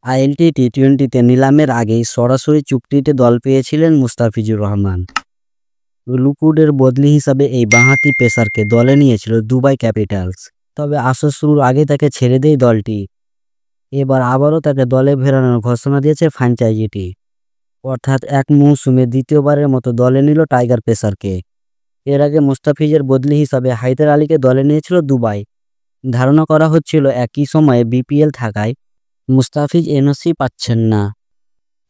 ILT টি-20তে নিলামের আগেই সরাসরি চুক্তিতে দল পেয়েছিলেন মুস্তাফিজুর রহমান। লুকুডের বদলি হিসাবে এই বাঁহাতি পেসারকে দলে নিয়েছিল দুবাই ক্যাপিটালস, তবে আসর শুরুর আগে তাকে ছেড়ে দেয় দলটি। এবার আবারও তাকে দলে ফেরানোর ঘোষণা দিয়েছে ফ্র্যাঞ্চাইজিটি, অর্থাৎ এক মৌসুমে দ্বিতীয়বারের মতো দলে নিল টাইগার পেসারকে। এর আগে মুস্তাফিজের বদলি হিসাবে হায়দার আলীকে দলে নিয়েছিল দুবাই। ধারণা করা হচ্ছিল একই সময়ে বিপিএল থাকায় মুস্তাফিজ এনওসি পাচ্ছেন না,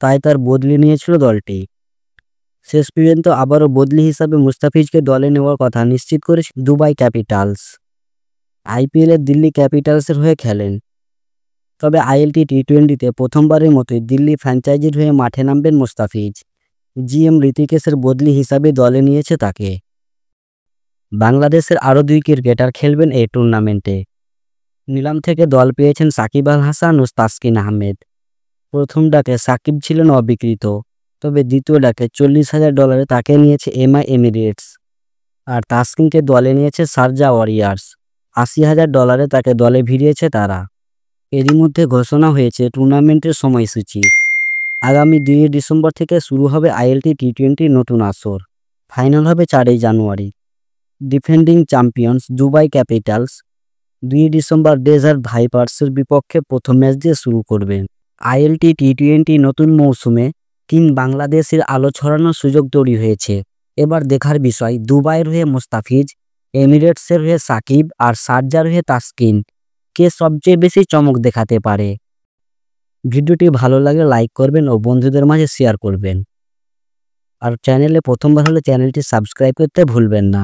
তাই তার বদলি নিয়েছিল দলটি। শেষ পর্যন্ত আবারও বদলি হিসাবে মুস্তাফিজকে দলে নেওয়ার কথা নিশ্চিত করেছে দুবাই ক্যাপিটালস। আইপিএলে দিল্লি ক্যাপিটালসের হয়ে খেলেন, তবে আইএলটি টি-20তে প্রথমবারের মতোই দিল্লি ফ্র্যাঞ্চাইজির হয়ে মাঠে নামবেন মুস্তাফিজ। জিএম ঋতিকেশের বদলি হিসাবে দলে নিয়েছে তাকে। বাংলাদেশের আরও 2 ক্রিকেটার খেলবেন এই টুর্নামেন্টে। নিলাম থেকে দল পেয়েছেন সাকিব আল হাসান ও তাসকিন আহমেদ। প্রথম ডাকে সাকিব ছিলেন অবিকৃত, তবে দ্বিতীয় ডাকে $40,000 তাকে নিয়েছে এমআই এমিরেটস, আর তাসকিনকে দলে নিয়েছে শারজা ওয়ারিয়ার্স। $80,000 তাকে দলে ভিড়িয়েছে তারা। এরই মধ্যে ঘোষণা হয়েছে টুর্নামেন্টের সময়সূচি। আগামী 2 ডিসেম্বর থেকে শুরু হবে আইএলটি টি-20 নতুন আসর। ফাইনাল হবে 4 জানুয়ারি। ডিফেন্ডিং চ্যাম্পিয়ন্স দুবাই ক্যাপিটালস 2 ডিসেম্বর ডেজার্ট ভাইপার্সের বিপক্ষে প্রথম ম্যাচ দিয়ে শুরু করবেন। আইএলটি টি-20 নতুন মৌসুমে 3 বাংলাদেশের আলো ছড়ানোর সুযোগ তৈরি হয়েছে। এবার দেখার বিষয় দুবাইয়ের হয়ে মুস্তাফিজ, এমিরেটসের হয়ে সাকিব আর শারজার হয়ে তাসকিন কে সবচেয়ে বেশি চমক দেখাতে পারে। ভিডিওটি ভালো লাগলে লাইক করবেন ও বন্ধুদের মাঝে শেয়ার করবেন, আর চ্যানেলে প্রথমবার হলে চ্যানেলটি সাবস্ক্রাইব করতে ভুলবেন না।